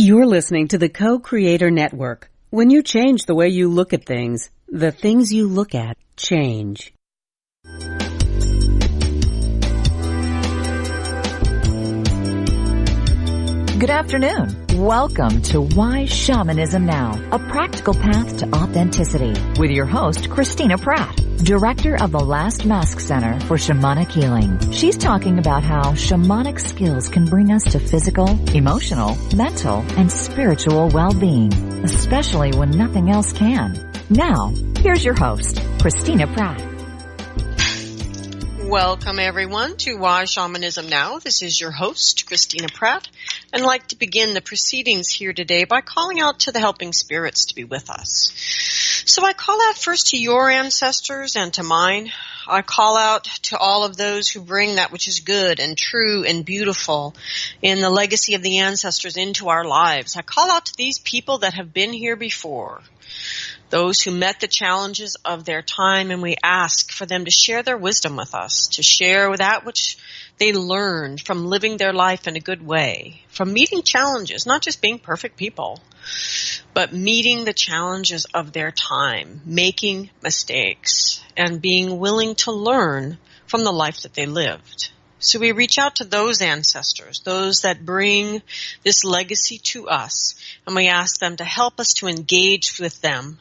You're listening to the Co-Creator Network. When you change the way you look at things, the things you look at change. Good afternoon. Welcome to Why Shamanism Now, a practical path to authenticity with your host, Christina Pratt, Director of the Last Mask Center for Shamanic Healing. She's talking about how shamanic skills can bring us to physical, emotional, mental, and spiritual well-being, especially when nothing else can. Now, here's your host, Christina Pratt. Welcome, everyone, to Why Shamanism Now. This is your host, Christina Pratt, and I'd like to begin the proceedings here today by calling out to the helping spirits to be with us. So I call out first to your ancestors and to mine. I call out to all of those who bring that which is good and true and beautiful in the legacy of the ancestors into our lives. I call out to these people that have been here before, those who met the challenges of their time, and we ask for them to share their wisdom with us, to share that which they learned from living their life in a good way, from meeting challenges, not just being perfect people, but meeting the challenges of their time, making mistakes, and being willing to learn from the life that they lived. So we reach out to those ancestors, those that bring this legacy to us, and we ask them to help us to engage with them,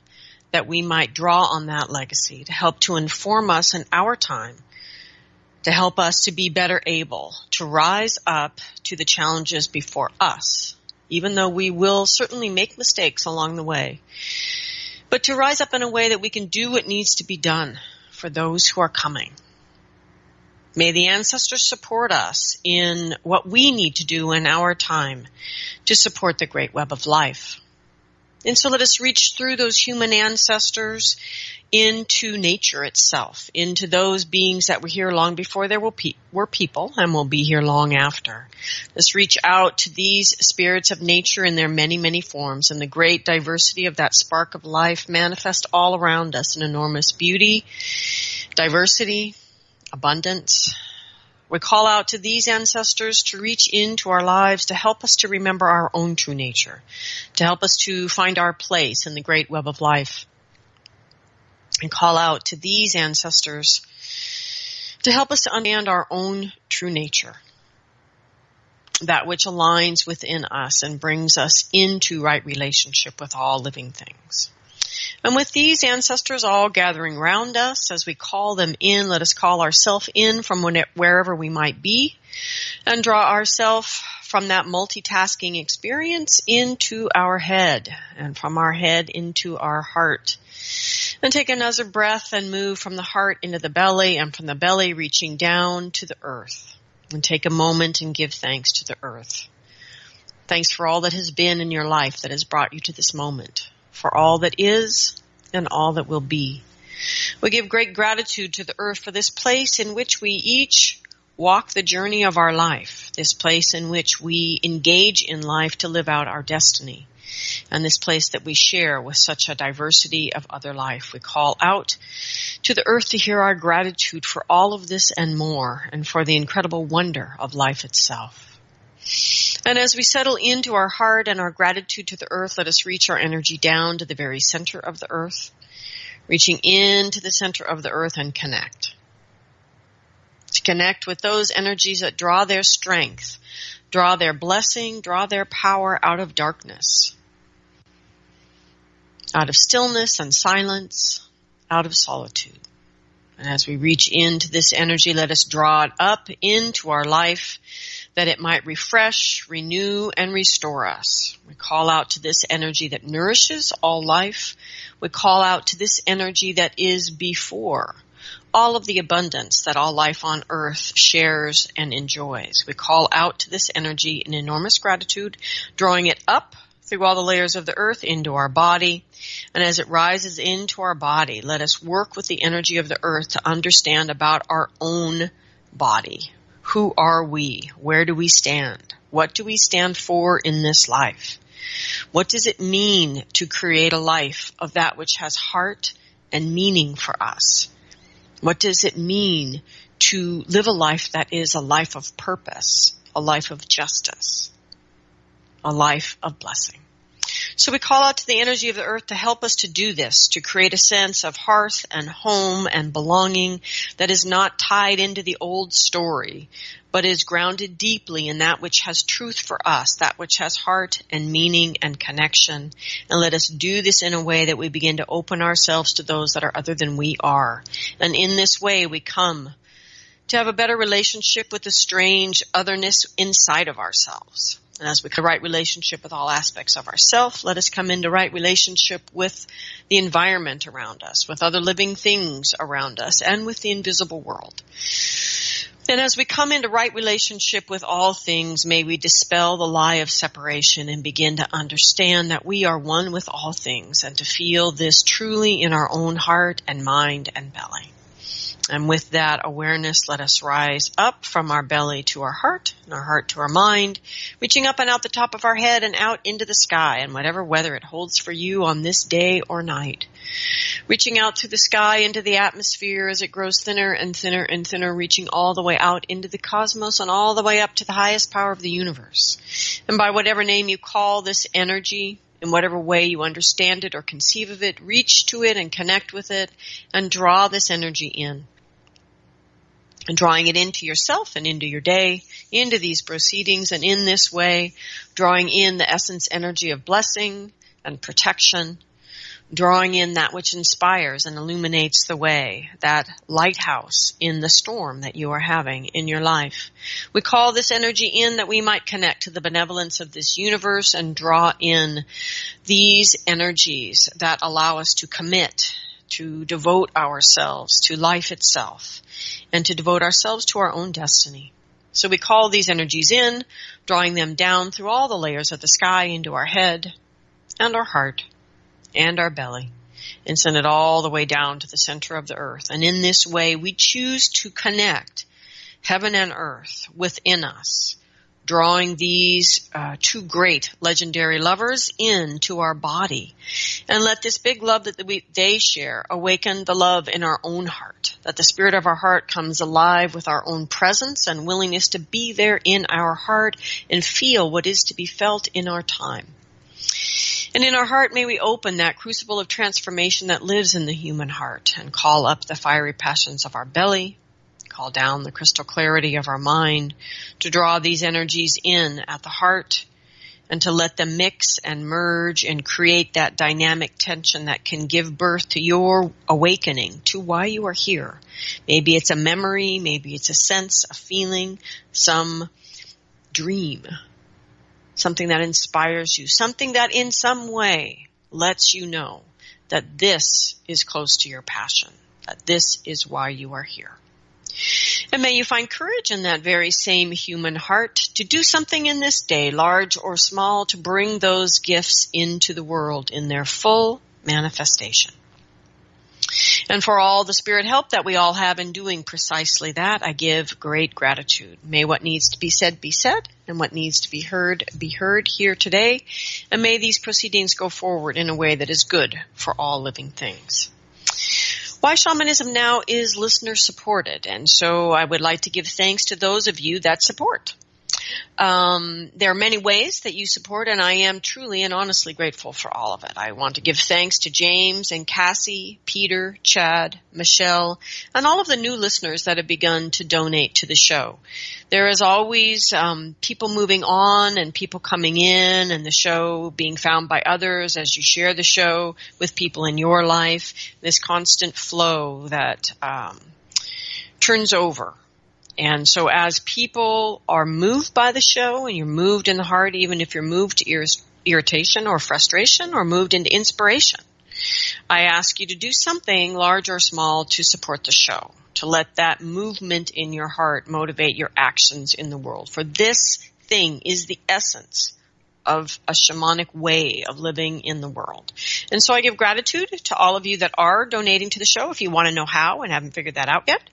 that we might draw on that legacy, to help to inform us in our time, to help us to be better able to rise up to the challenges before us, even though we will certainly make mistakes along the way, but to rise up in a way that we can do what needs to be done for those who are coming. May the ancestors support us in what we need to do in our time to support the great web of life. And so let us reach through those human ancestors into nature itself, into those beings that were here long before there were people and will be here long after. Let's reach out to these spirits of nature in their many, many forms, and the great diversity of that spark of life manifest all around us in enormous beauty, diversity, abundance. We call out to these ancestors to reach into our lives to help us to remember our own true nature, to help us to find our place in the great web of life. And call out to these ancestors to help us to understand our own true nature, that which aligns within us and brings us into right relationship with all living things. And with these ancestors all gathering around us, as we call them in, let us call ourselves in from wherever we might be and draw ourselves from that multitasking experience into our head, and from our head into our heart. And take another breath and move from the heart into the belly, and from the belly reaching down to the earth. And take a moment and give thanks to the earth. Thanks for all that has been in your life that has brought you to this moment, for all that is and all that will be. We give great gratitude to the earth for this place in which we each walk the journey of our life, this place in which we engage in life to live out our destiny, and this place that we share with such a diversity of other life. We call out to the earth to hear our gratitude for all of this and more, and for the incredible wonder of life itself. And as we settle into our heart and our gratitude to the earth, let us reach our energy down to the very center of the earth, reaching into the center of the earth and connect. To connect with those energies that draw their strength, draw their blessing, draw their power out of darkness, out of stillness and silence, out of solitude. And as we reach into this energy, let us draw it up into our life, that it might refresh, renew, and restore us. We call out to this energy that nourishes all life. We call out to this energy that is before all of the abundance that all life on earth shares and enjoys. We call out to this energy in enormous gratitude, drawing it up through all the layers of the earth into our body. And as it rises into our body, let us work with the energy of the earth to understand about our own body. Who are we? Where do we stand? What do we stand for in this life? What does it mean to create a life of that which has heart and meaning for us? What does it mean to live a life that is a life of purpose, a life of justice? a life of blessing. So we call out to the energy of the earth to help us to do this, to create a sense of hearth and home and belonging that is not tied into the old story, but is grounded deeply in that which has truth for us, that which has heart and meaning and connection. And let us do this in a way that we begin to open ourselves to those that are other than we are. And in this way we come to have a better relationship with the strange otherness inside of ourselves. And as we come to right relationship with all aspects of ourself, let us come into right relationship with the environment around us, with other living things around us, and with the invisible world. And as we come into right relationship with all things, may we dispel the lie of separation and begin to understand that we are one with all things, and to feel this truly in our own heart and mind and belly. And with that awareness, let us rise up from our belly to our heart, and our heart to our mind, reaching up and out the top of our head and out into the sky, and whatever weather it holds for you on this day or night. Reaching out through the sky into the atmosphere as it grows thinner and thinner and thinner, reaching all the way out into the cosmos and all the way up to the highest power of the universe. And by whatever name you call this energy, in whatever way you understand it or conceive of it, reach to it and connect with it and draw this energy in. And drawing it into yourself and into your day, into these proceedings, and in this way, drawing in the essence energy of blessing and protection, drawing in that which inspires and illuminates the way, that lighthouse in the storm that you are having in your life. We call this energy in that we might connect to the benevolence of this universe and draw in these energies that allow us to commit, to devote ourselves to life itself, and to devote ourselves to our own destiny. So we call these energies in, drawing them down through all the layers of the sky into our head and our heart and our belly, and send it all the way down to the center of the earth. And in this way, we choose to connect heaven and earth within us, drawing these two great legendary lovers into our body. And let this big love that they share awaken the love in our own heart, that the spirit of our heart comes alive with our own presence and willingness to be there in our heart and feel what is to be felt in our time. And in our heart, may we open that crucible of transformation that lives in the human heart and call up the fiery passions of our belly, call down the crystal clarity of our mind, to draw these energies in at the heart and to let them mix and merge and create that dynamic tension that can give birth to your awakening to why you are here. Maybe it's a memory, maybe it's a sense, a feeling, some dream, something that inspires you, something that in some way lets you know that this is close to your passion, that this is why you are here. And may you find courage in that very same human heart to do something in this day, large or small, to bring those gifts into the world in their full manifestation. And for all the spirit help that we all have in doing precisely that, I give great gratitude. May what needs to be said, and what needs to be heard here today. And may these proceedings go forward in a way that is good for all living things. Why Shamanism Now is listener supported, and so I would like to give thanks to those of you that support. There are many ways that you support, and I am truly and honestly grateful for all of it. I want to give thanks to James and Cassie, Peter, Chad, Michelle, and all of the new listeners that have begun to donate to the show. There is always people moving on and people coming in, and the show being found by others as you share the show with people in your life. This constant flow that turns over. And so as people are moved by the show, and you're moved in the heart, even if you're moved to irritation or frustration or moved into inspiration, I ask you to do something large or small to support the show, to let that movement in your heart motivate your actions in the world. For this thing is the essence of a shamanic way of living in the world. And so I give gratitude to all of you that are donating to the show. If you want to know how and haven't figured that out yet,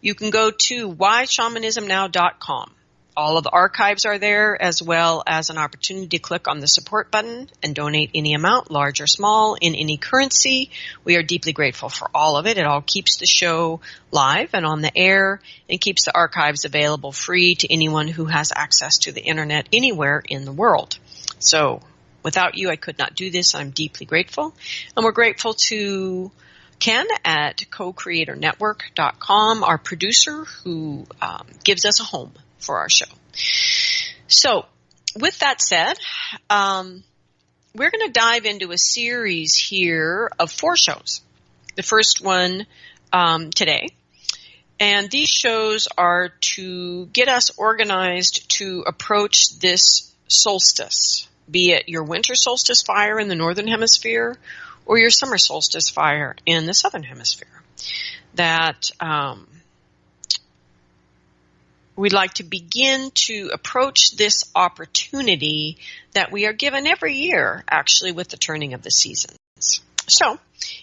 you can go to whyshamanismnow.com. All of the archives are there, as well as an opportunity to click on the support button and donate any amount, large or small, in any currency. We are deeply grateful for all of it. It all keeps the show live and on the air, and keeps the archives available free to anyone who has access to the internet anywhere in the world. So without you, I could not do this. I'm deeply grateful. And we're grateful to Ken at co-creatornetwork.com, our producer who gives us a home for our show. So with that said, we're going to dive into a series here of 4 shows. The first one today. And these shows are to get us organized to approach this solstice, be it your winter solstice fire in the northern hemisphere or your summer solstice fire in the southern hemisphere. That we'd like to begin to approach this opportunity that we are given every year, actually, with the turning of the seasons. So,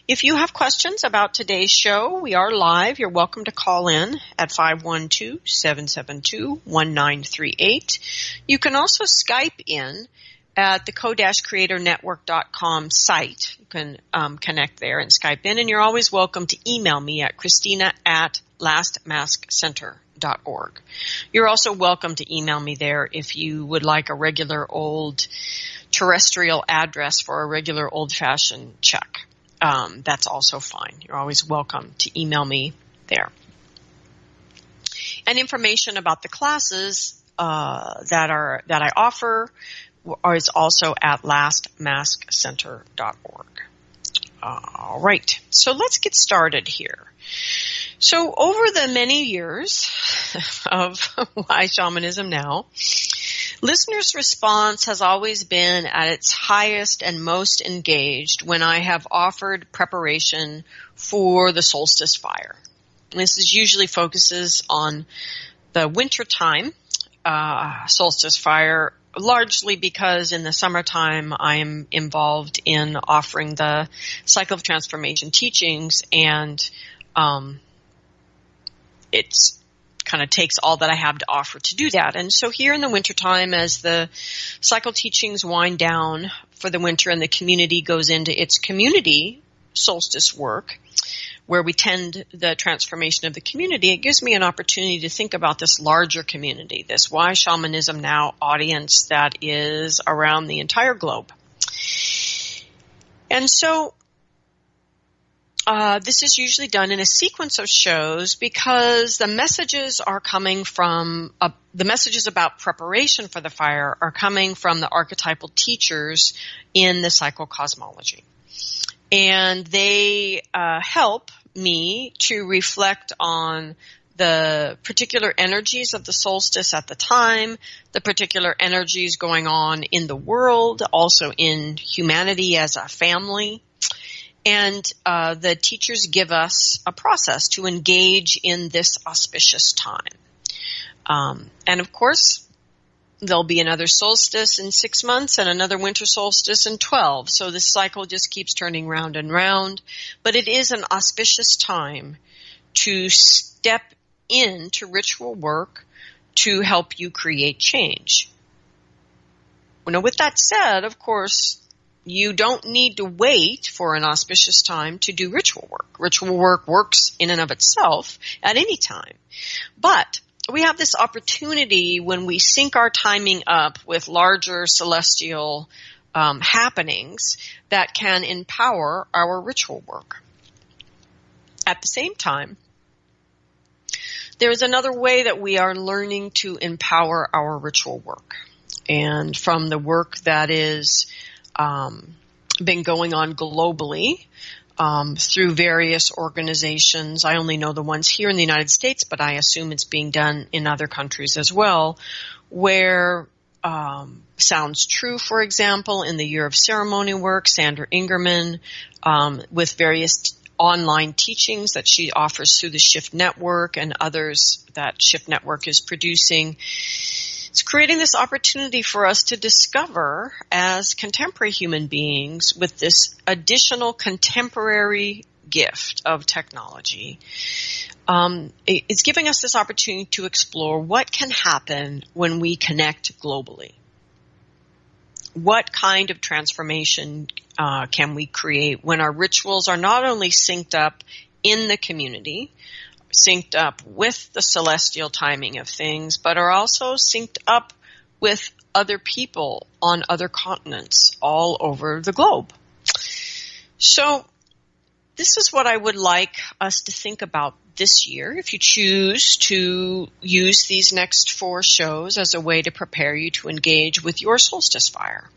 if you have questions about today's show, we are live. You're welcome to call in at 512-772-1938. You can also Skype in at the co-creatornetwork.com site. You can connect there and Skype in, and you're always welcome to email me at Christina@lastmaskcenter.org. You're also welcome to email me there if you would like a regular old terrestrial address for a regular old-fashioned check. That's also fine. You're always welcome to email me there. And information about the classes that I offer is also at lastmaskcenter.org. All right. So let's get started here. So over the many years of Why Shamanism Now, listeners' response has always been at its highest and most engaged when I have offered preparation for the solstice fire. This is usually focuses on the wintertime solstice fire, largely because in the summertime I am involved in offering the cycle of transformation teachings, and it's kind of takes all that I have to offer to do that. And so here in the wintertime, as the cycle teachings wind down for the winter and the community goes into its community solstice work, where we tend the transformation of the community, it gives me an opportunity to think about this larger community, this Why Shamanism Now audience that is around the entire globe. And so this is usually done in a sequence of shows because the messages are coming from, the messages about preparation for the fire are coming from the archetypal teachers in the psychocosmology. And they help me to reflect on the particular energies of the solstice at the time, the particular energies going on in the world, also in humanity as a family. And the teachers give us a process to engage in this auspicious time. And of course, there'll be another solstice in 6 months and another winter solstice in 12. So this cycle just keeps turning round and round. But it is an auspicious time to step into ritual work to help you create change. Now, with that said, of course, you don't need to wait for an auspicious time to do ritual work. Ritual work works in and of itself at any time. But we have this opportunity when we sync our timing up with larger celestial happenings that can empower our ritual work. At the same time, there's another way that we are learning to empower our ritual work. And from the work that is been going on globally through various organizations. I only know the ones here in the United States, but I assume it's being done in other countries as well, where Sounds True, for example, in the Year of Ceremony work, Sandra Ingerman, with various online teachings that she offers through the Shift Network and others that Shift Network is producing. It's creating this opportunity for us to discover as contemporary human beings with this additional contemporary gift of technology. It's giving us this opportunity to explore what can happen when we connect globally. What kind of transformation can we create when our rituals are not only synced up in the community, synced up with the celestial timing of things, but are also synced up with other people on other continents all over the globe. So this is what I would like us to think about this year, if you choose to use these next 4 shows as a way to prepare you to engage with your solstice fire.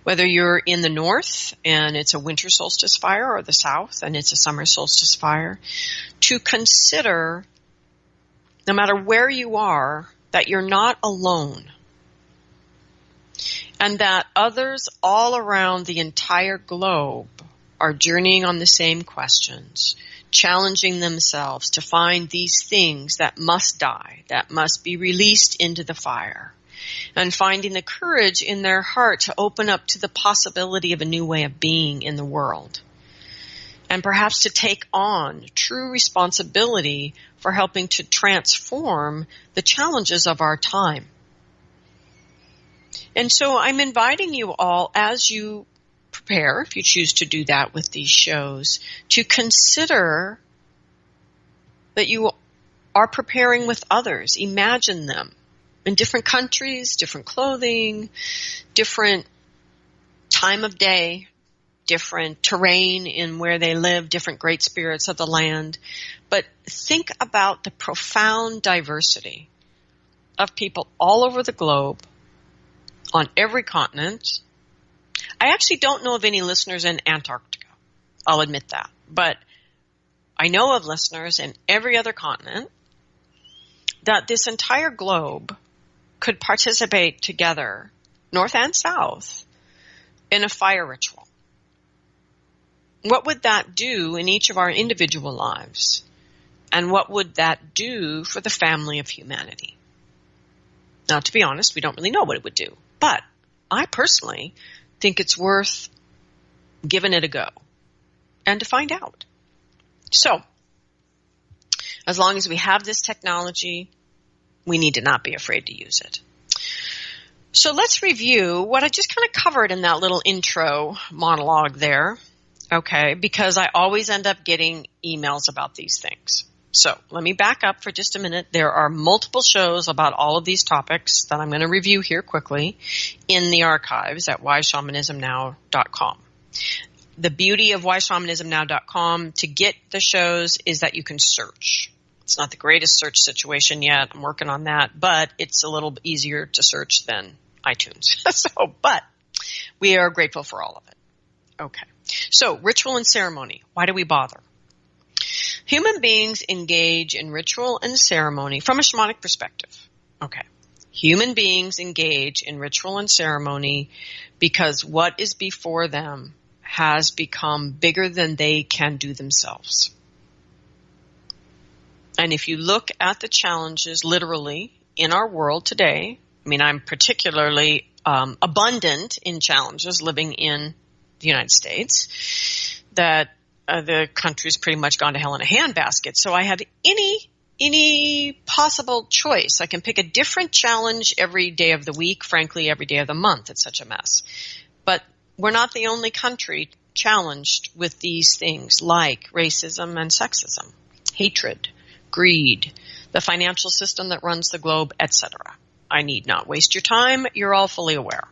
Whether you're in the north and it's a winter solstice fire, or the south and it's a summer solstice fire, to consider, no matter where you are, that you're not alone. And that others all around the entire globe are journeying on the same questions, challenging themselves to find these things that must die, that must be released into the fire, and finding the courage in their heart to open up to the possibility of a new way of being in the world, and perhaps to take on true responsibility for helping to transform the challenges of our time. And so I'm inviting you all, as you prepare, if you choose to do that with these shows, to consider that you are preparing with others. Imagine them in different countries, different clothing, different time of day, different terrain in where they live, different great spirits of the land. But think about the profound diversity of people all over the globe, on every continent. I actually don't know of any listeners in Antarctica. I'll admit that. But I know of listeners in every other continent, that this entire globe could participate together, north and south, in a fire ritual. What would that do in each of our individual lives? And what would that do for the family of humanity? Now, to be honest, we don't really know what it would do. But I personally think it's worth giving it a go and to find out. So, as long as we have this technology, we need to not be afraid to use it. So let's review what I just kind of covered in that little intro monologue there, okay, because I always end up getting emails about these things. So let me back up for just a minute. There are multiple shows about all of these topics that I'm going to review here quickly in the archives at whyshamanismnow.com. The beauty of whyshamanismnow.com to get the shows is that you can search. It's not the greatest search situation yet. I'm working on that, but it's a little easier to search than iTunes. But we are grateful for all of it. Okay. So ritual and ceremony. Why do we bother? Human beings engage in ritual and ceremony from a shamanic perspective. Okay. Human beings engage in ritual and ceremony because what is before them has become bigger than they can do themselves. And if you look at the challenges literally in our world today, I mean, I'm particularly abundant in challenges living in the United States, that the country's pretty much gone to hell in a handbasket. So I have any possible choice. I can pick a different challenge every day of the week, frankly, every day of the month. It's such a mess. But we're not the only country challenged with these things like racism and sexism, hatred, greed, the financial system that runs the globe, etc. I need not waste your time. You're all fully aware.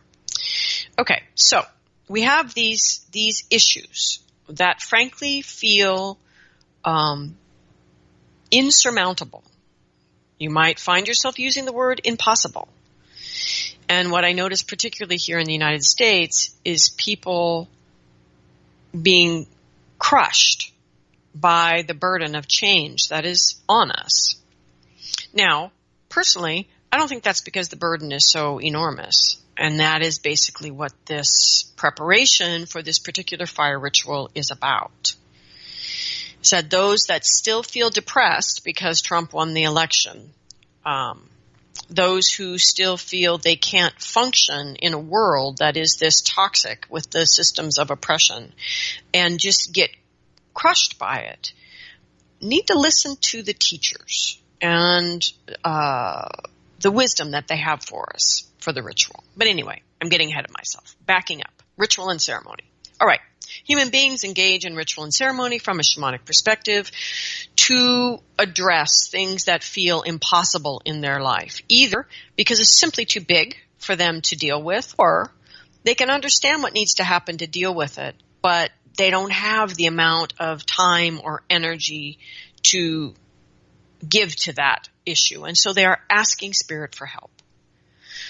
Okay, so we have these issues that frankly feel insurmountable. You might find yourself using the word impossible. And what I notice particularly here in the United States is people being crushed by the burden of change that is on us. Now, personally, I don't think that's because the burden is so enormous. And that is basically what this preparation for this particular fire ritual is about. It said those that still feel depressed because Trump won the election, those who still feel they can't function in a world that is this toxic with the systems of oppression and just get crushed by it, need to listen to the teachers and the wisdom that they have for us for the ritual. But anyway, I'm getting ahead of myself. Backing up. Ritual and ceremony. All right. Human beings engage in ritual and ceremony from a shamanic perspective to address things that feel impossible in their life, either because it's simply too big for them to deal with, or They can understand what needs to happen to deal with it, but they don't have the amount of time or energy to give to that issue. And so they are asking spirit for help.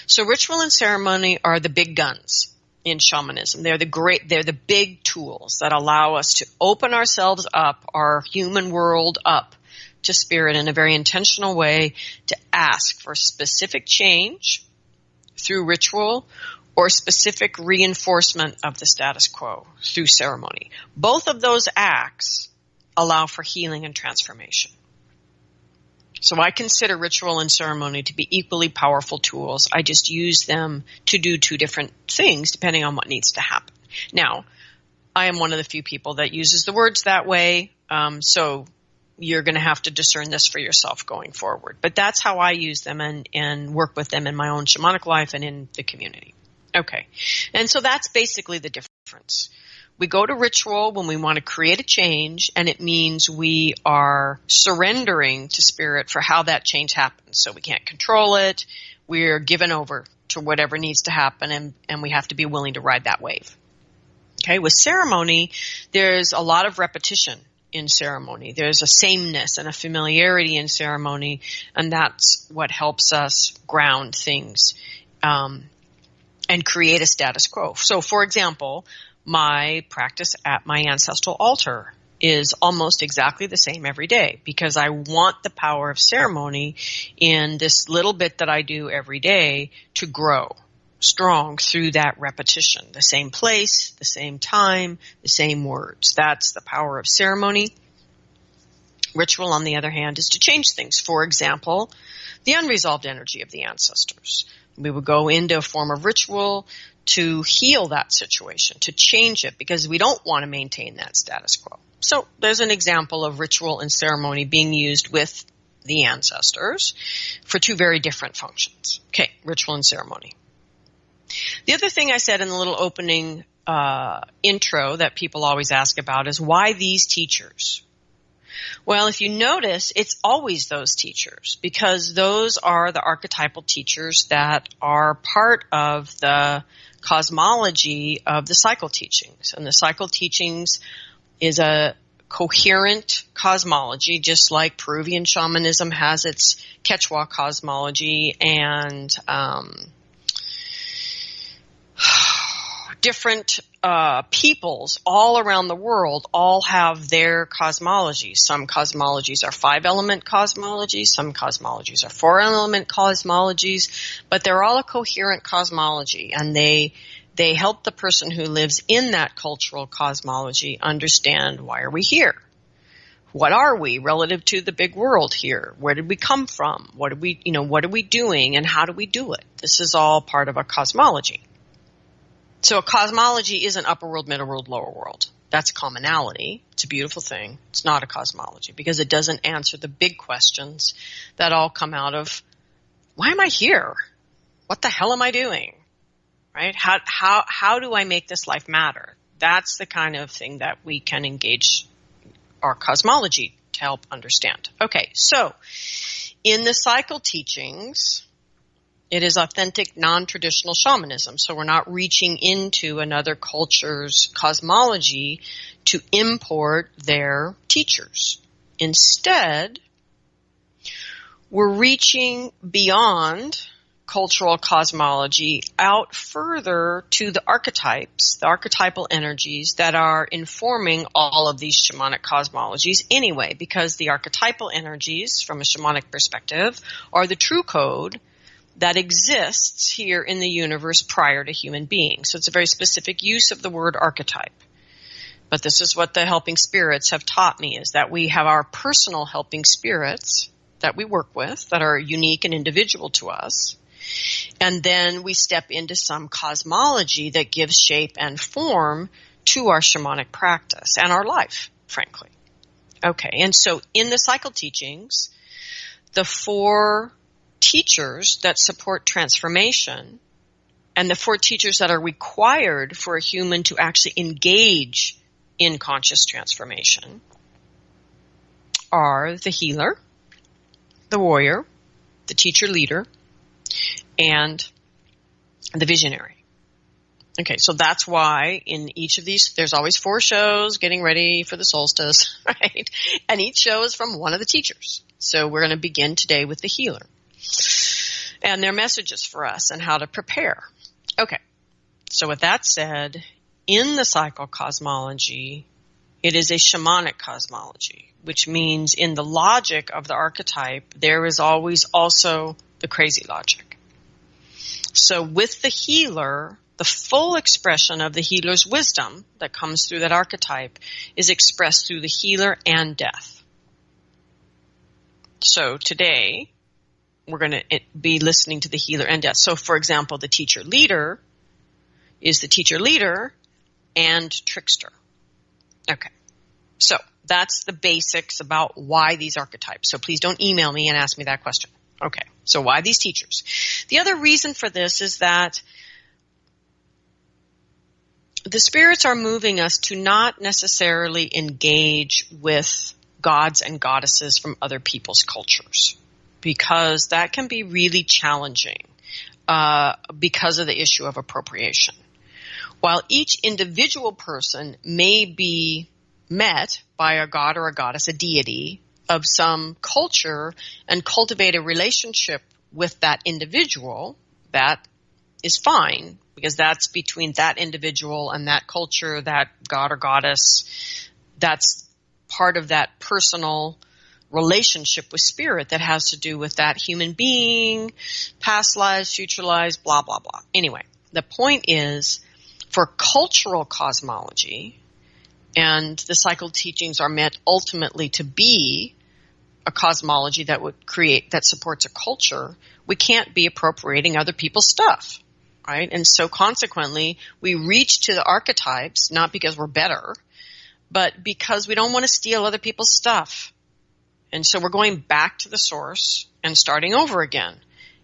So ritual and ceremony are the big guns in shamanism. They're the big tools that allow us to open ourselves up, our human world up to spirit in a very intentional way, to ask for specific change through ritual or specific reinforcement of the status quo through ceremony. Both of those acts allow for healing and transformation. So I consider ritual and ceremony to be equally powerful tools. I just use them to do two different things depending on what needs to happen. Now, I am one of the few people that uses the words that way, so you're going to have to discern this for yourself going forward. But that's how I use them and work with them in my own shamanic life and in the community. Okay. And so that's basically the difference. We go to ritual when we want to create a change, and it means we are surrendering to spirit for how that change happens. So we can't control it. We're given over to whatever needs to happen, and we have to be willing to ride that wave. Okay. With ceremony, there's a lot of repetition in ceremony. There's a sameness and a familiarity in ceremony, and that's what helps us ground things and create a status quo. So, for example, my practice at my ancestral altar is almost exactly the same every day because I want the power of ceremony in this little bit that I do every day to grow strong through that repetition. The same place, the same time, the same words. That's the power of ceremony. Ritual, on the other hand, is to change things. For example, the unresolved energy of the ancestors. We would go into a form of ritual to heal that situation, to change it, because we don't want to maintain that status quo. So there's an example of ritual and ceremony being used with the ancestors for two very different functions. Okay, ritual and ceremony. The other thing I said in the little opening intro that people always ask about is why these teachers? Well, if you notice, it's always those teachers because those are the archetypal teachers that are part of the cosmology of the cycle teachings. And the cycle teachings is a coherent cosmology, just like Peruvian shamanism has its Quechua cosmology, and different peoples all around the world all have their cosmologies. Some cosmologies are 5-element cosmologies, some cosmologies are 4-element cosmologies, but they're all a coherent cosmology, and they help the person who lives in that cultural cosmology understand, why are we here? What are we relative to the big world here? Where did we come from? What are we doing, and how do we do it? This is all part of a cosmology. So a cosmology isn't upper world, middle world, lower world. That's a commonality. It's a beautiful thing. It's not a cosmology because it doesn't answer the big questions that all come out of, why am I here? What the hell am I doing? Right? How do I make this life matter? That's the kind of thing that we can engage our cosmology to help understand. Okay, so in the cycle teachings, it is authentic, non-traditional shamanism. So we're not reaching into another culture's cosmology to import their teachers. Instead, we're reaching beyond cultural cosmology out further to the archetypes, the archetypal energies that are informing all of these shamanic cosmologies anyway, because the archetypal energies, from a shamanic perspective, are the true code that exists here in the universe prior to human beings. So it's a very specific use of the word archetype. But this is what the helping spirits have taught me, is that we have our personal helping spirits that we work with that are unique and individual to us. And then we step into some cosmology that gives shape and form to our shamanic practice and our life, frankly. Okay, and so in the cycle teachings, the 4 teachers that support transformation and the 4 teachers that are required for a human to actually engage in conscious transformation are the healer, the warrior, the teacher leader, and the visionary. Okay, so that's why in each of these, there's always 4 shows getting ready for the solstice, right? And each show is from one of the teachers. So we're going to begin today with the healer and their messages for us and how to prepare. Okay, so with that said, in the cycle cosmology, it is a shamanic cosmology, which means in the logic of the archetype, there is always also the crazy logic. So with the healer, the full expression of the healer's wisdom that comes through that archetype is expressed through the healer and death. So today, we're going to be listening to the healer and death. So for example, the teacher leader is the teacher leader and trickster. Okay. So that's the basics about why these archetypes. So please don't email me and ask me that question. Okay. So why these teachers? The other reason for this is that the spirits are moving us to not necessarily engage with gods and goddesses from other people's cultures, because that can be really challenging because of the issue of appropriation. While each individual person may be met by a god or a goddess, a deity of some culture, and cultivate a relationship with that individual, that is fine, because that's between that individual and that culture, that god or goddess. That's part of that personal relationship with spirit that has to do with that human being, past lives, future lives, blah, blah, blah. Anyway, the point is, for cultural cosmology, and the cycle teachings are meant ultimately to be a cosmology that would create, that supports a culture, we can't be appropriating other people's stuff, right? And so consequently, we reach to the archetypes, not because we're better, but because we don't want to steal other people's stuff. And so we're going back to the source and starting over again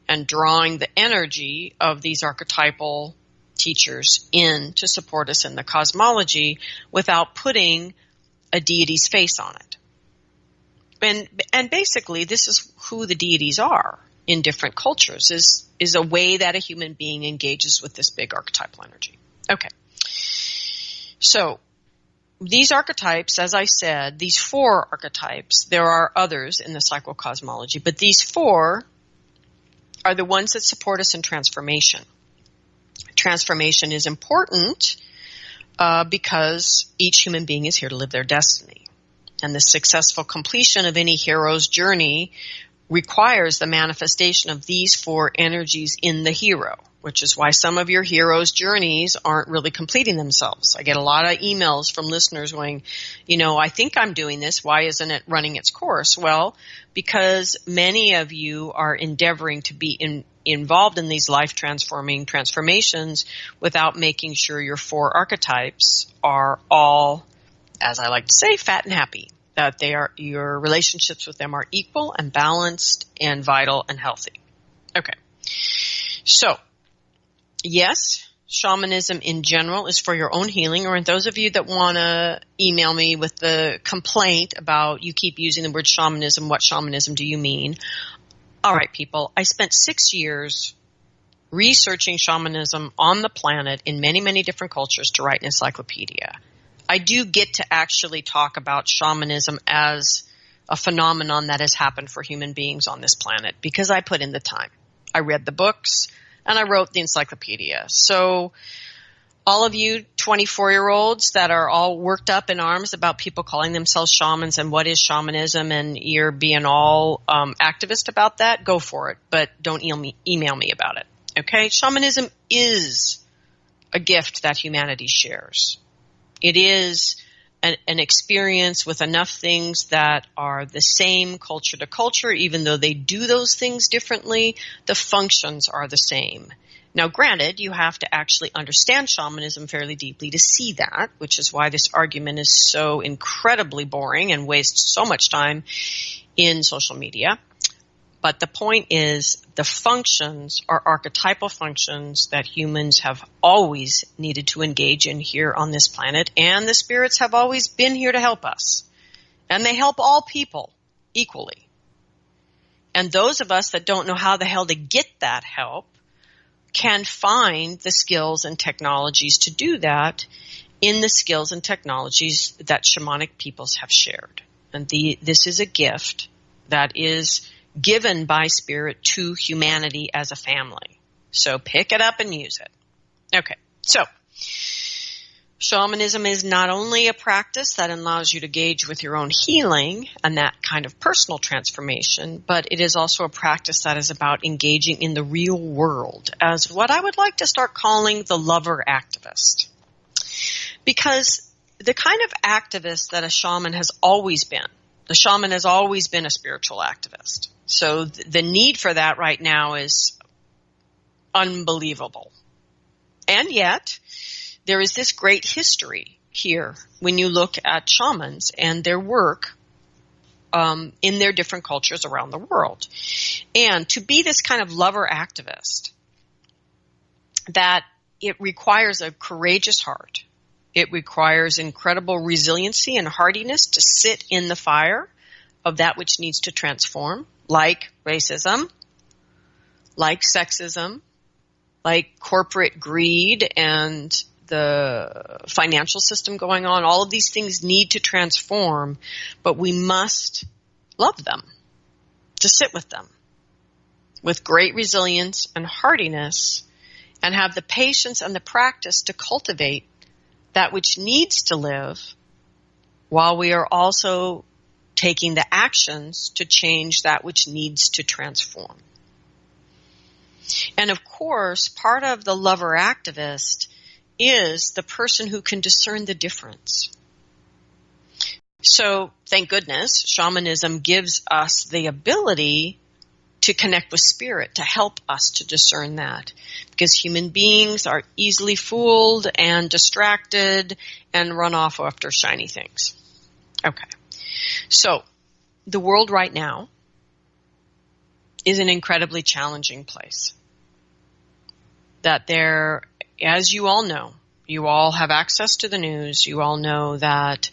and drawing the energy of these archetypal teachers in to support us in the cosmology without putting a deity's face on it. And basically, this is who the deities are in different cultures, is a way that a human being engages with this big archetypal energy. Okay. So these archetypes, as I said, these 4 archetypes, there are others in the psychocosmology, but these 4 are the ones that support us in transformation. Transformation is important because each human being is here to live their destiny. And the successful completion of any hero's journey requires the manifestation of these 4 energies in the hero, which is why some of your hero's journeys aren't really completing themselves. I get a lot of emails from listeners going, I think I'm doing this. Why isn't it running its course? Well, because many of you are endeavoring to be involved in these life-transforming transformations without making sure your 4 archetypes are all, as I like to say, fat and happy, that your relationships with them are equal and balanced and vital and healthy. Okay. So, yes, shamanism in general is for your own healing, or those of you that want to email me with the complaint about you keep using the word shamanism, what shamanism do you mean? All right, people, I spent 6 years researching shamanism on the planet in many, many different cultures to write an encyclopedia. I do get to actually talk about shamanism as a phenomenon that has happened for human beings on this planet because I put in the time. I read the books and I wrote the encyclopedia. So all of you 24-year-olds that are all worked up in arms about people calling themselves shamans and what is shamanism, and you're being all activist about that, go for it. But don't email me about it. Okay? Shamanism is a gift that humanity shares. It is an experience with enough things that are the same culture to culture. Even though they do those things differently, the functions are the same. Now, granted, you have to actually understand shamanism fairly deeply to see that, which is why this argument is so incredibly boring and wastes so much time in social media. But the point is, the functions are archetypal functions that humans have always needed to engage in here on this planet, and the spirits have always been here to help us. And they help all people equally. And those of us that don't know how the hell to get that help can find the skills and technologies to do that in the skills and technologies that shamanic peoples have shared. And this is a gift that is given by Spirit to humanity as a family. So pick it up and use it. Okay, so shamanism is not only a practice that allows you to engage with your own healing and that kind of personal transformation, but it is also a practice that is about engaging in the real world as what I would like to start calling the lover activist. Because the kind of activist that a shaman has always been, the shaman has always been a spiritual activist. So the need for that right now is unbelievable. And yet, there is this great history here when you look at shamans and their work in their different cultures around the world. And to be this kind of lover activist, that it requires a courageous heart. It requires incredible resiliency and hardiness to sit in the fire of that which needs to transform, like racism, like sexism, like corporate greed and the financial system going on. All of these things need to transform, but we must love them, to sit with them with great resilience and hardiness, and have the patience and the practice to cultivate that which needs to live while we are also taking the actions to change that which needs to transform. And of course, part of the lover activist is the person who can discern the difference. So, thank goodness, shamanism gives us the ability to connect with spirit, to help us to discern that. Because human beings are easily fooled and distracted and run off after shiny things. Okay. So, the world right now is an incredibly challenging place. That there, as you all know, you all have access to the news, you all know that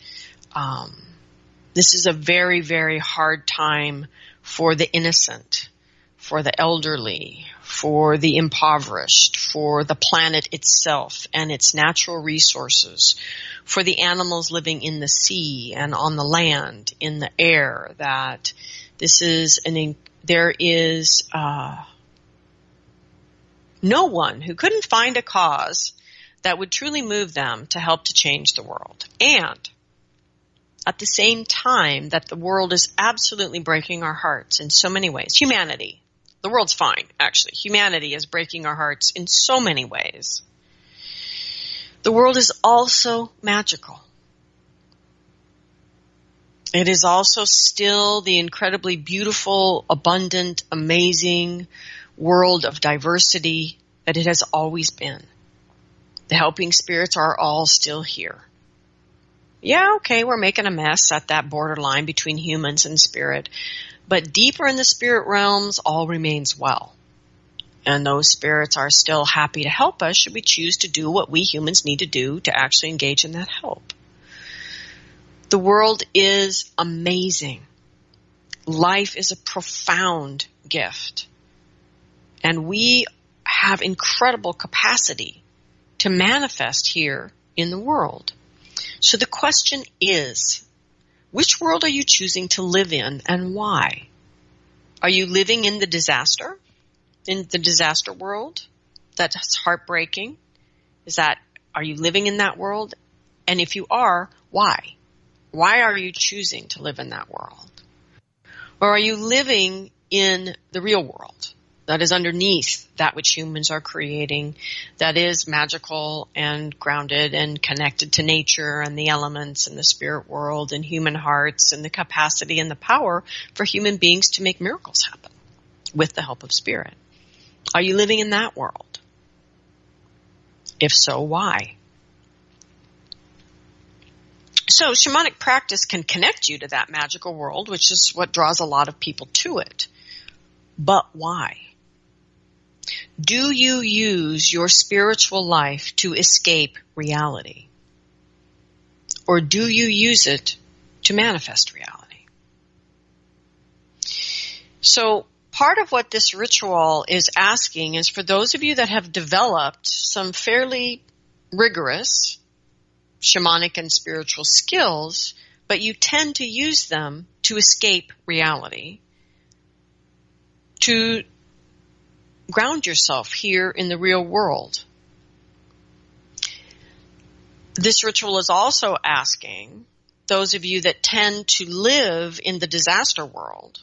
this is a very, very hard time for the innocent, for the elderly, for the impoverished, for the planet itself and its natural resources, for the animals living in the sea and on the land, in the air, that this is there is no one who couldn't find a cause that would truly move them to help to change the world. And at the same time that the world is absolutely breaking our hearts in so many ways. Humanity. The world's fine, actually. Humanity is breaking our hearts in so many ways. The world is also magical. It is also still the incredibly beautiful, abundant, amazing world of diversity that it has always been. The helping spirits are all still here. Yeah, okay, we're making a mess at that borderline between humans and spirit, but deeper in the spirit realms, all remains well. And those spirits are still happy to help us should we choose to do what we humans need to do to actually engage in that help. The world is amazing. Life is a profound gift. And we have incredible capacity to manifest here in the world. So the question is, which world are you choosing to live in and why? Are you living in the disaster world? That's heartbreaking. Are you living in that world? And if you are, why? Why are you choosing to live in that world? Or are you living in the real world that is underneath that which humans are creating, that is magical and grounded and connected to nature and the elements and the spirit world and human hearts and the capacity and the power for human beings to make miracles happen with the help of spirit? Are you living in that world? If so, why? So shamanic practice can connect you to that magical world, which is what draws a lot of people to it. But why? Do you use your spiritual life to escape reality? Or do you use it to manifest reality? So part of what this ritual is asking is for those of you that have developed some fairly rigorous shamanic and spiritual skills, but you tend to use them to escape reality, to ground yourself here in the real world. This ritual is also asking those of you that tend to live in the disaster world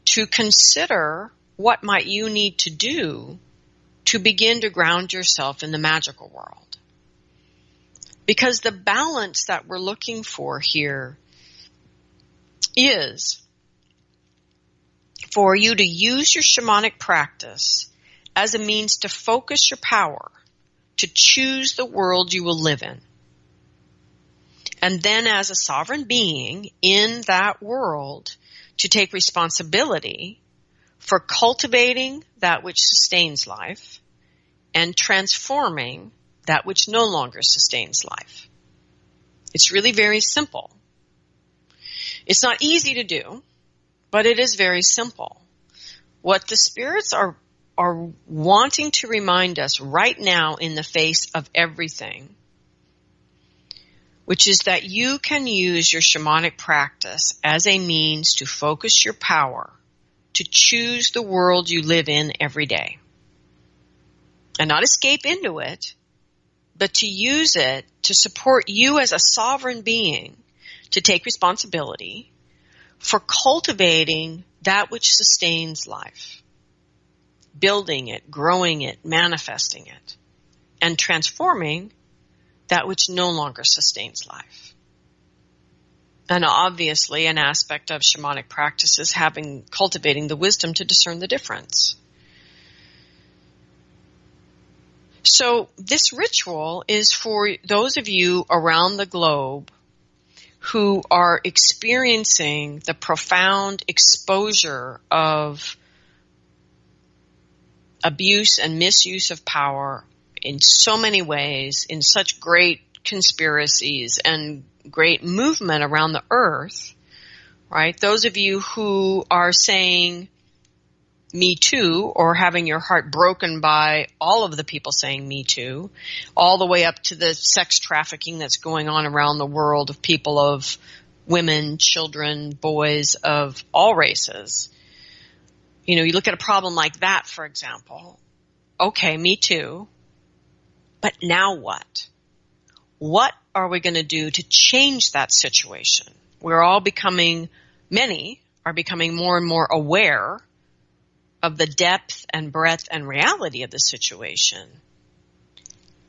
to consider what might you need to do to begin to ground yourself in the magical world. Because the balance that we're looking for here is for you to use your shamanic practice as a means to focus your power, to choose the world you will live in. And then as a sovereign being in that world, to take responsibility for cultivating that which sustains life and transforming that which no longer sustains life. It's really very simple. It's not easy to do, but it is very simple. What the spirits are wanting to remind us right now in the face of everything, which is that you can use your shamanic practice as a means to focus your power, to choose the world you live in every day. And not escape into it, but to use it to support you as a sovereign being to take responsibility for cultivating that which sustains life, building it, growing it, manifesting it, and transforming that which no longer sustains life. And obviously an aspect of shamanic practice is cultivating the wisdom to discern the difference. So this ritual is for those of you around the globe who are experiencing the profound exposure of abuse and misuse of power in so many ways, in such great conspiracies and great movement around the earth, right? Those of you who are saying Me Too, or having your heart broken by all of the people saying Me Too, all the way up to the sex trafficking that's going on around the world of people, of women, children, boys of all races. You know, you look at a problem like that, for example. Okay, Me Too. But now what? What are we going to do to change that situation? Many are becoming more and more aware of the depth and breadth and reality of the situation.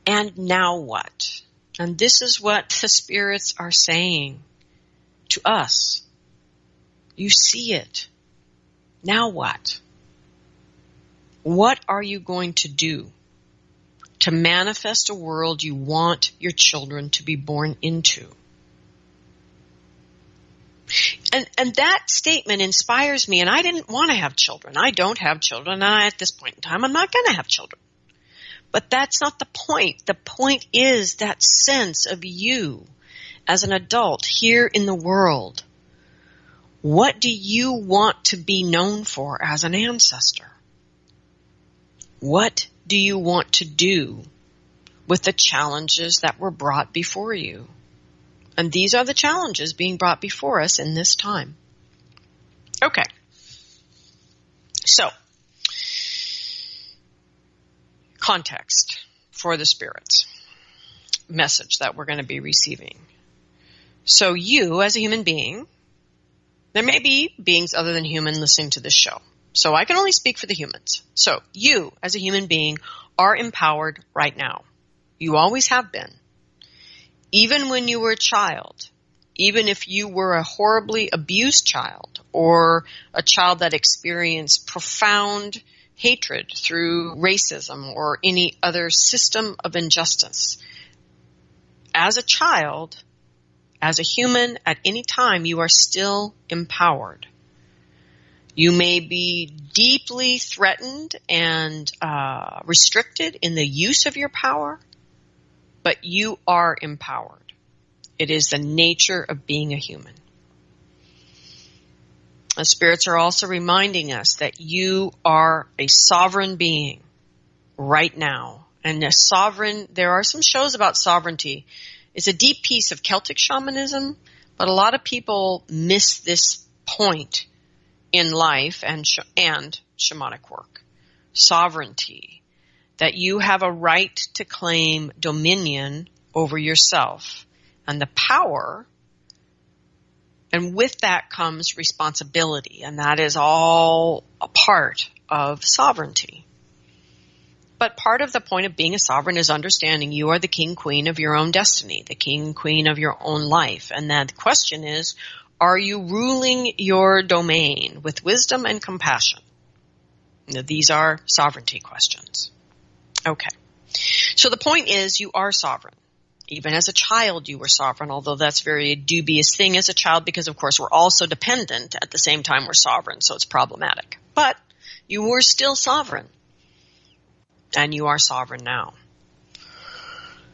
And now what? And this is what the spirits are saying to us. You see it. Now what? What are you going to do to manifest a world you want your children to be born into? And that statement inspires me, and I didn't want to have children. I don't have children, and at this point in time, I'm not going to have children. But that's not the point. The point is that sense of you as an adult here in the world. What do you want to be known for as an ancestor? What do you want to do with the challenges that were brought before you? And these are the challenges being brought before us in this time. Okay. So, context for the spirits. Message that we're going to be receiving. So you, as a human being, there may be beings other than human listening to this show. So I can only speak for the humans. So you, as a human being, are empowered right now. You always have been. Even when you were a child, even if you were a horribly abused child or a child that experienced profound hatred through racism or any other system of injustice, as a child, as a human, at any time, you are still empowered. You may be deeply threatened and restricted in the use of your power, but you are empowered. It is the nature of being a human. The spirits are also reminding us that you are a sovereign being right now. And a sovereign, there are some shows about sovereignty. It's a deep piece of Celtic shamanism, but a lot of people miss this point in life and shamanic work. Sovereignty. That you have a right to claim dominion over yourself and the power, and with that comes responsibility, and that is all a part of sovereignty. But part of the point of being a sovereign is understanding you are the king, queen of your own destiny, the king, queen of your own life. And then the question is, are you ruling your domain with wisdom and compassion? Now, these are sovereignty questions. Okay. So the point is, you are sovereign. Even as a child, you were sovereign, although that's a very dubious thing as a child because, of course, we're also dependent at the same time we're sovereign, so it's problematic. But you were still sovereign. And you are sovereign now.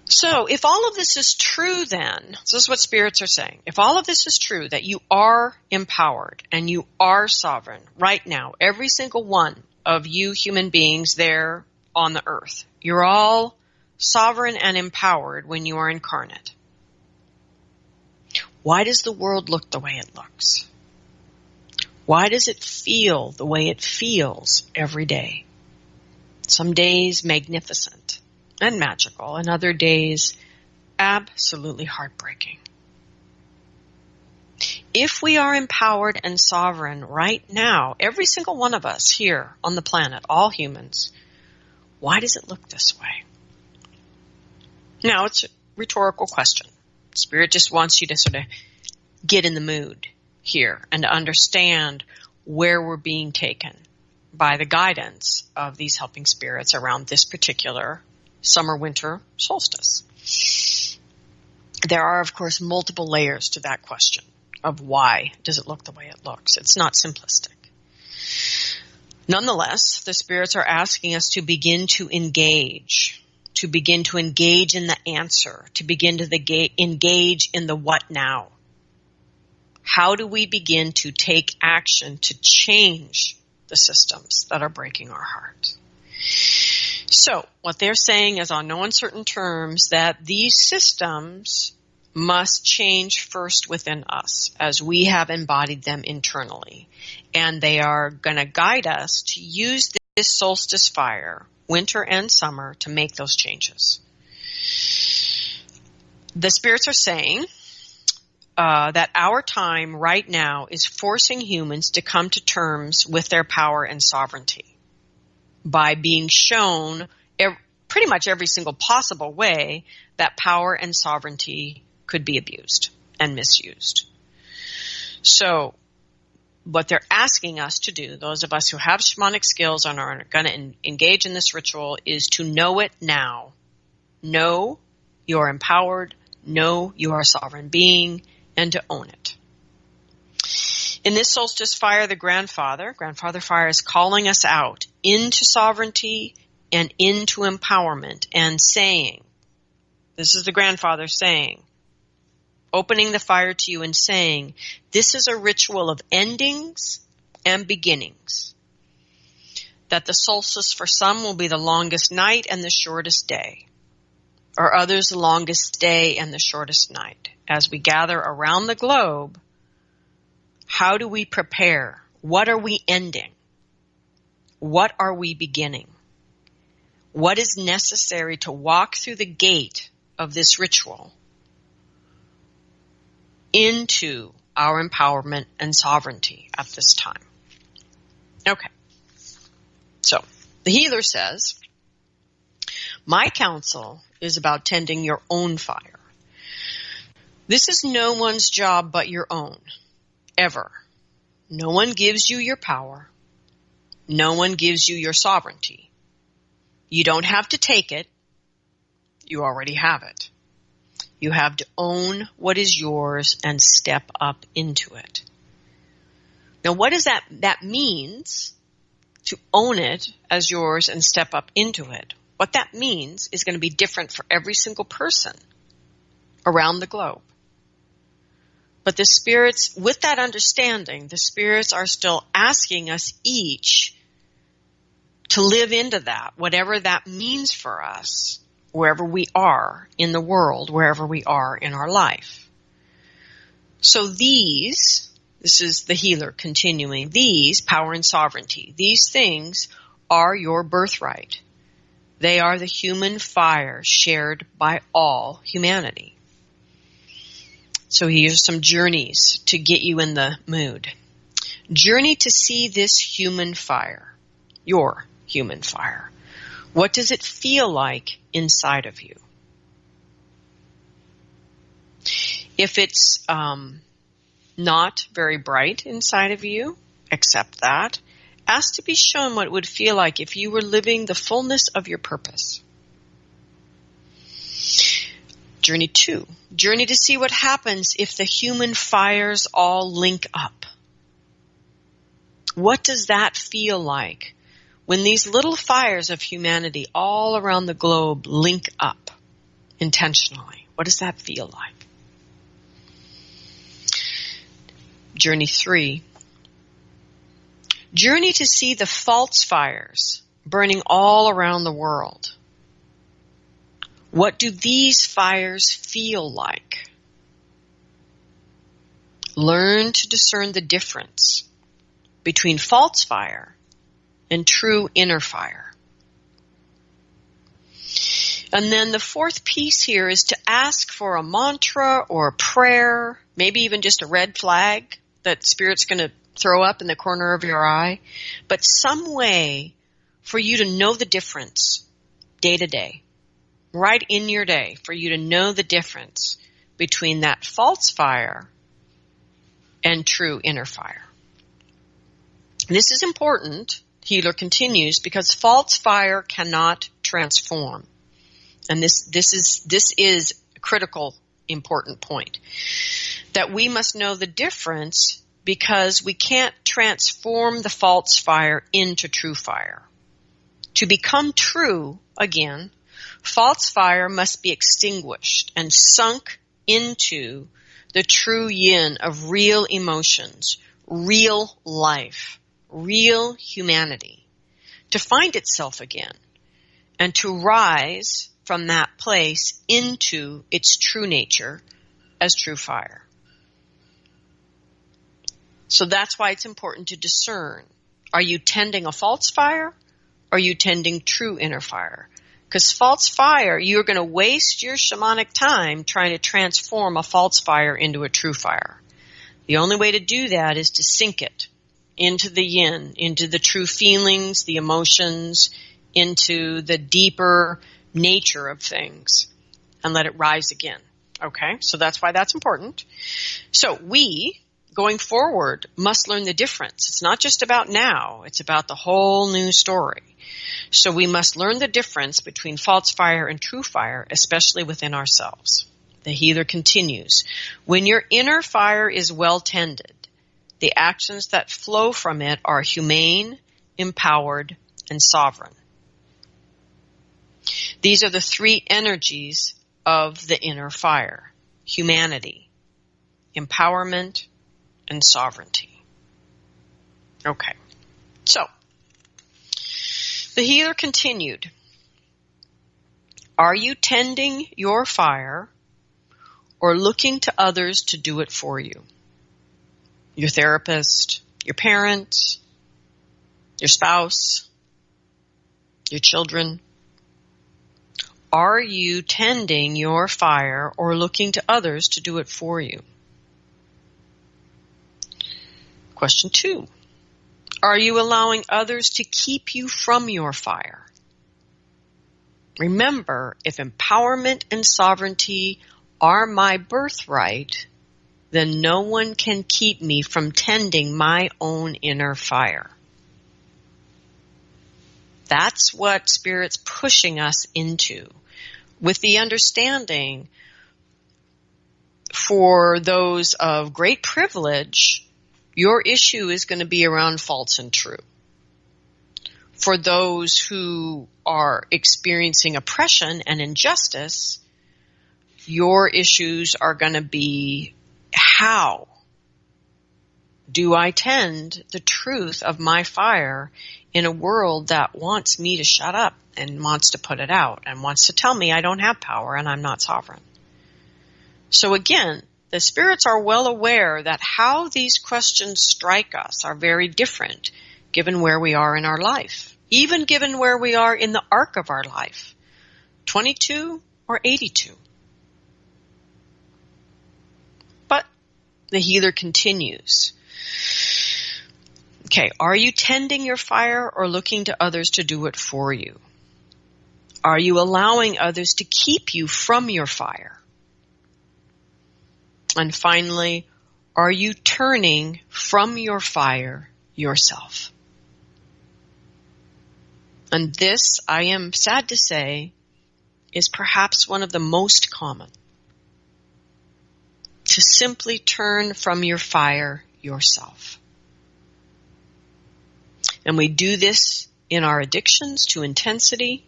So if all of this is true then, this is what spirits are saying. If all of this is true, that you are empowered and you are sovereign right now, every single one of you human beings there on the earth, you're all sovereign and empowered when you are incarnate. Why does the world look the way it looks? Why does it feel the way it feels every day? Some days magnificent and magical, and other days absolutely heartbreaking. If we are empowered and sovereign right now, every single one of us here on the planet, all humans, why does it look this way? Now, it's a rhetorical question. Spirit just wants you to sort of get in the mood here and to understand where we're being taken by the guidance of these helping spirits around this particular summer-winter solstice. There are, of course, multiple layers to that question of why does it look the way it looks. It's not simplistic. Nonetheless, the spirits are asking us to begin to engage in the answer, to begin to engage in the what now. How do we begin to take action to change the systems that are breaking our heart? So what they're saying is, on no uncertain terms, that these systems must change first within us as we have embodied them internally. And they are going to guide us to use this solstice fire, winter and summer, to make those changes. The spirits are saying that our time right now is forcing humans to come to terms with their power and sovereignty by being shown pretty much every single possible way that power and sovereignty could be abused and misused. So what they're asking us to do, those of us who have shamanic skills and are going to engage in this ritual, is to know it now. Know you're empowered, know you are a sovereign being, and to own it. In this solstice fire, the grandfather fire, is calling us out into sovereignty and into empowerment and saying, this is the grandfather saying, opening the fire to you and saying, this is a ritual of endings and beginnings. That the solstice for some will be the longest night and the shortest day, or others the longest day and the shortest night. As we gather around the globe, how do we prepare? What are we ending? What are we beginning? What is necessary to walk through the gate of this ritual into our empowerment and sovereignty at this time? Okay. So, the healer says, my counsel is about tending your own fire. This is no one's job but your own, ever. No one gives you your power. No one gives you your sovereignty. You don't have to take it. You already have it. You have to own what is yours and step up into it. Now, what does that means, to own it as yours and step up into it? What that means is going to be different for every single person around the globe. But the spirits, with that understanding, the spirits are still asking us each to live into that, whatever that means for us, wherever we are in the world, wherever we are in our life. So this is the healer continuing, these, power and sovereignty, these things are your birthright. They are the human fire shared by all humanity. So here's some journeys to get you in the mood. Journey to see this human fire, your human fire. What does it feel like inside of you? If it's not very bright inside of you, accept that. Ask to be shown what it would feel like if you were living the fullness of your purpose. Journey 2. Journey to see what happens if the human fires all link up. What does that feel like when these little fires of humanity all around the globe link up intentionally? What does that feel like? Journey 3. Journey to see the false fires burning all around the world. What do these fires feel like? Learn to discern the difference between false fire and true inner fire. And then the fourth piece here is to ask for a mantra or a prayer, maybe even just a red flag that Spirit's going to throw up in the corner of your eye, but some way for you to know the difference day to day. Right in your day, for you to know the difference between that false fire and true inner fire. This is important, healer continues, because false fire cannot transform. And this is a critical, important point. That we must know the difference because we can't transform the false fire into true fire. To become true, again, false fire must be extinguished and sunk into the true yin of real emotions, real life, real humanity, to find itself again and to rise from that place into its true nature as true fire. So that's why it's important to discern. Are you tending a false fire? Or are you tending true inner fire? Because false fire, you're going to waste your shamanic time trying to transform a false fire into a true fire. The only way to do that is to sink it into the yin, into the true feelings, the emotions, into the deeper nature of things, and let it rise again. Okay, so that's why that's important. So we, going forward, must learn the difference. It's not just about now, it's about the whole new story. So we must learn the difference between false fire and true fire, especially within ourselves. The healer continues, when your inner fire is well tended, the actions that flow from it are humane, empowered, and sovereign. These are the three energies of the inner fire: humanity, empowerment, and sovereignty. Okay, so the healer continued, are you tending your fire or looking to others to do it for you? Your therapist, your parents, your spouse, your children. Are you tending your fire or looking to others to do it for you? Question 2. Are you allowing others to keep you from your fire? Remember, if empowerment and sovereignty are my birthright, then no one can keep me from tending my own inner fire. That's what Spirit's pushing us into, with the understanding for those of great privilege, your issue is going to be around false and true. For those who are experiencing oppression and injustice, your issues are going to be how do I tend the truth of my fire in a world that wants me to shut up and wants to put it out and wants to tell me I don't have power and I'm not sovereign? So again, the spirits are well aware that how these questions strike us are very different given where we are in our life, even given where we are in the arc of our life, 22 or 82. But the healer continues. Okay, are you tending your fire or looking to others to do it for you? Are you allowing others to keep you from your fire? And finally, are you turning from your fire yourself? And this, I am sad to say, is perhaps one of the most common. To simply turn from your fire yourself. And we do this in our addictions to intensity,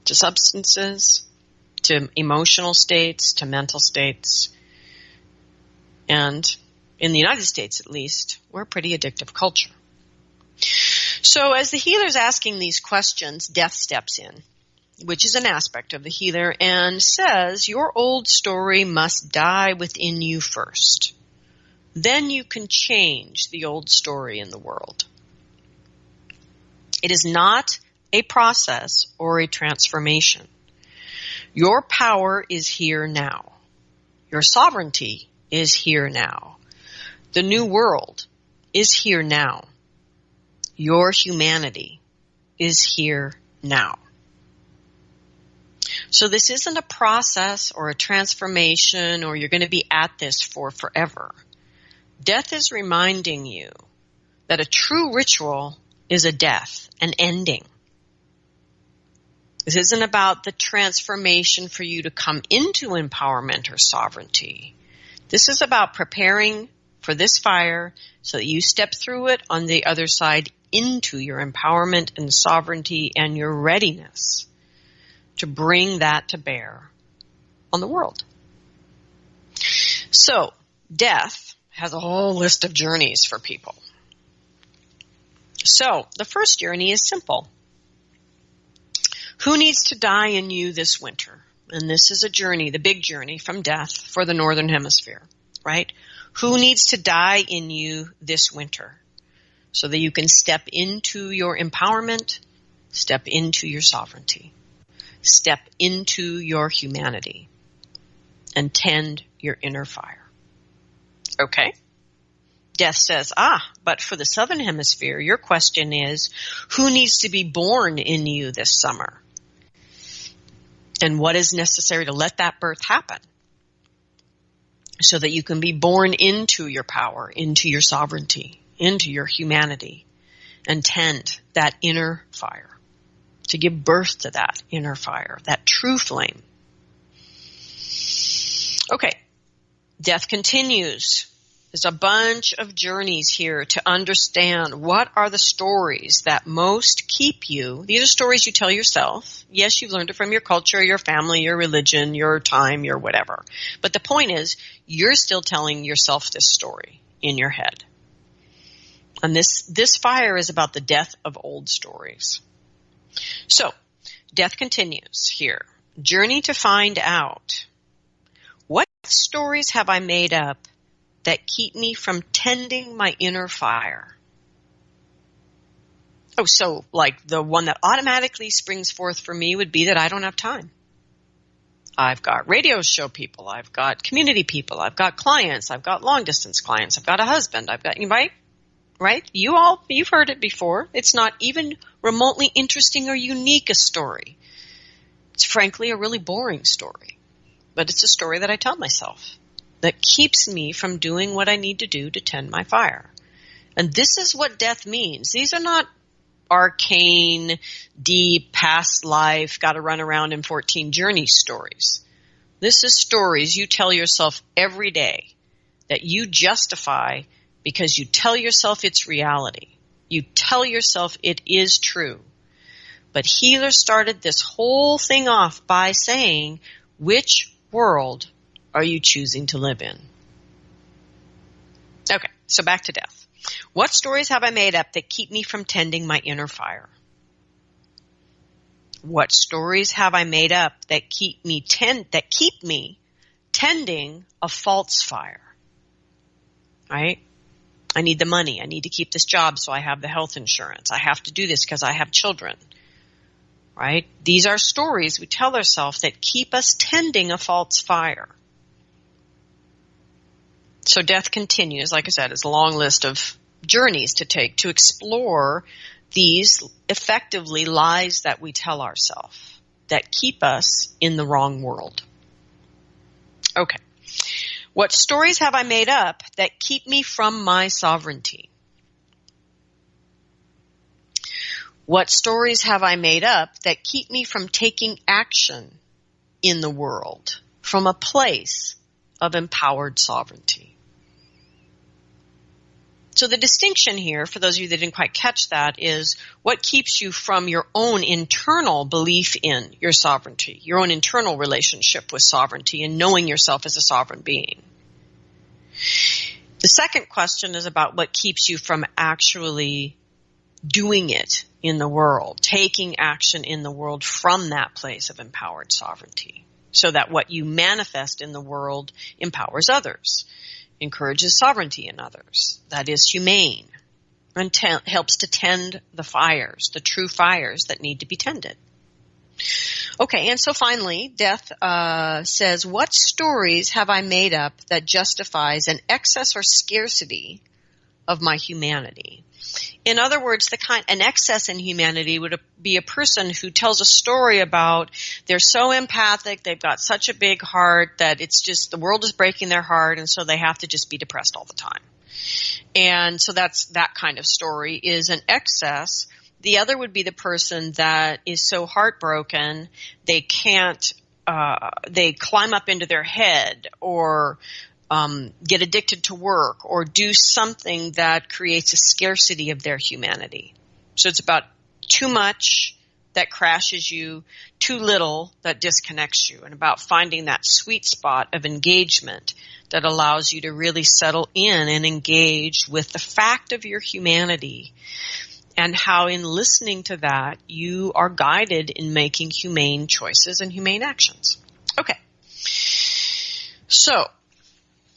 to substances, to emotional states, to mental states. And in the United States, at least, we're a pretty addictive culture. So as the healer's asking these questions, death steps in, which is an aspect of the healer, and says, your old story must die within you first. Then you can change the old story in the world. It is not a process or a transformation. Your power is here now. Your sovereignty is here now. The new world is here now. Your humanity is here now. So this isn't a process or a transformation or you're going to be at this for forever. Death is reminding you that a true ritual is a death, an ending. This isn't about the transformation for you to come into empowerment or sovereignty. This is about preparing for this fire so that you step through it on the other side into your empowerment and sovereignty and your readiness to bring that to bear on the world. So, death has a whole list of journeys for people. So, the first journey is simple. Who needs to die in you this winter? And this is a journey, the big journey from death for the Northern Hemisphere, right? Who needs to die in you this winter so that you can step into your empowerment, step into your sovereignty, step into your humanity, and tend your inner fire? Okay? Death says, but for the Southern Hemisphere, your question is, who needs to be born in you this summer? And what is necessary to let that birth happen so that you can be born into your power, into your sovereignty, into your humanity, and tend that inner fire, to give birth to that inner fire, that true flame. Okay, death continues. There's a bunch of journeys here to understand what are the stories that most keep you. These are stories you tell yourself. Yes, you've learned it from your culture, your family, your religion, your time, your whatever. But the point is, you're still telling yourself this story in your head. And this fire is about the death of old stories. So, death continues here. Journey to find out, what stories have I made up that keep me from tending my inner fire? Oh, so like the one that automatically springs forth for me would be that I don't have time. I've got radio show people, I've got community people, I've got clients, I've got long distance clients, I've got a husband, I've got, right? You've heard it before. It's not even remotely interesting or unique a story. It's frankly a really boring story, but it's a story that I tell myself that keeps me from doing what I need to do to tend my fire. And this is what death means. These are not arcane, deep, past life, got to run around in 14 journey stories. This is stories you tell yourself every day that you justify because you tell yourself it's reality. You tell yourself it is true. But Healer started this whole thing off by saying, which world are you choosing to live in? Okay, so back to death. What stories have I made up that keep me from tending my inner fire? What stories have I made up that keep me tending a false fire? Right? I need the money. I need to keep this job so I have the health insurance. I have to do this because I have children. Right? These are stories we tell ourselves that keep us tending a false fire. So death continues, like I said, it's a long list of journeys to take to explore these effectively lies that we tell ourselves that keep us in the wrong world. Okay. What stories have I made up that keep me from my sovereignty? What stories have I made up that keep me from taking action in the world from a place of empowered sovereignty? So the distinction here, for those of you that didn't quite catch that, is what keeps you from your own internal belief in your sovereignty, your own internal relationship with sovereignty and knowing yourself as a sovereign being. The second question is about what keeps you from actually doing it in the world, taking action in the world from that place of empowered sovereignty, so that what you manifest in the world empowers others, encourages sovereignty in others, that is humane, and helps to tend the fires, the true fires that need to be tended. Okay, and so finally, death says, what stories have I made up that justifies an excess or scarcity of my humanity? In other words, an excess in humanity would be a person who tells a story about they're so empathic, they've got such a big heart that it's just the world is breaking their heart, and so they have to just be depressed all the time. And so that kind of story is an excess. The other would be the person that is so heartbroken they can't, they climb up into their head or get addicted to work or do something that creates a scarcity of their humanity. So it's about too much that crashes you, too little that disconnects you, and about finding that sweet spot of engagement that allows you to really settle in and engage with the fact of your humanity and how in listening to that you are guided in making humane choices and humane actions. Okay. So,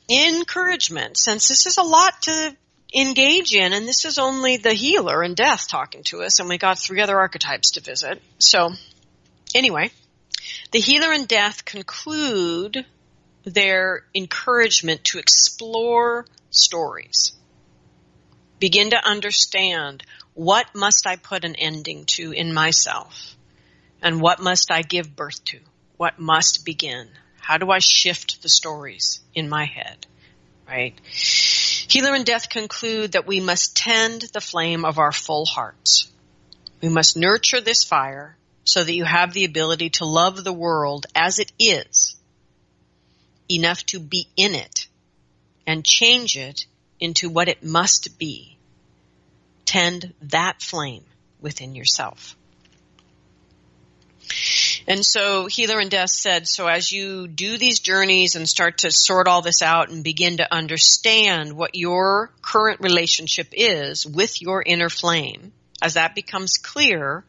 encouragement, since this is a lot to engage in, and this is only the healer and death talking to us, and we got 3 other archetypes to visit. So, anyway, the healer and death conclude their encouragement to explore stories. Begin to understand, what must I put an ending to in myself? And what must I give birth to? What must begin? How do I shift the stories in my head, right? Healer and death conclude that we must tend the flame of our full hearts. We must nurture this fire so that you have the ability to love the world as it is, enough to be in it and change it into what it must be. Tend that flame within yourself. And so healer and death said, so as you do these journeys and start to sort all this out and begin to understand what your current relationship is with your inner flame, as that becomes clear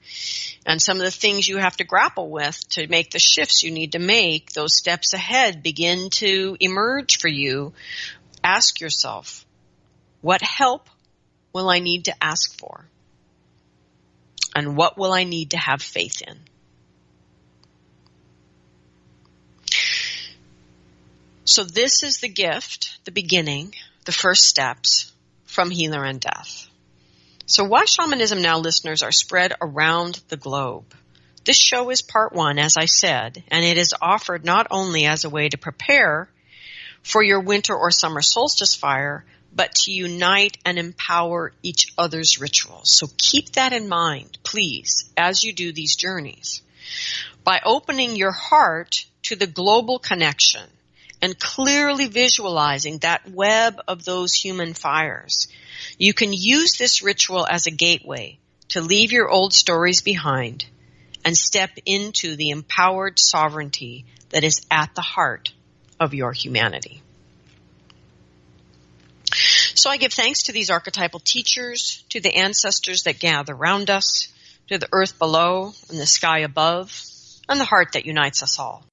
and some of the things you have to grapple with to make the shifts you need to make, those steps ahead begin to emerge for you. Ask yourself, what help will I need to ask for? And what will I need to have faith in? So this is the gift, the beginning, the first steps from healer and death. So why Shamanism Now listeners are spread around the globe. This show is part 1, as I said, and it is offered not only as a way to prepare for your winter or summer solstice fire, but to unite and empower each other's rituals. So keep that in mind, please, as you do these journeys. By opening your heart to the global connection and clearly visualizing that web of those human fires, you can use this ritual as a gateway to leave your old stories behind and step into the empowered sovereignty that is at the heart of your humanity. So I give thanks to these archetypal teachers, to the ancestors that gather round us, to the earth below and the sky above, and the heart that unites us all.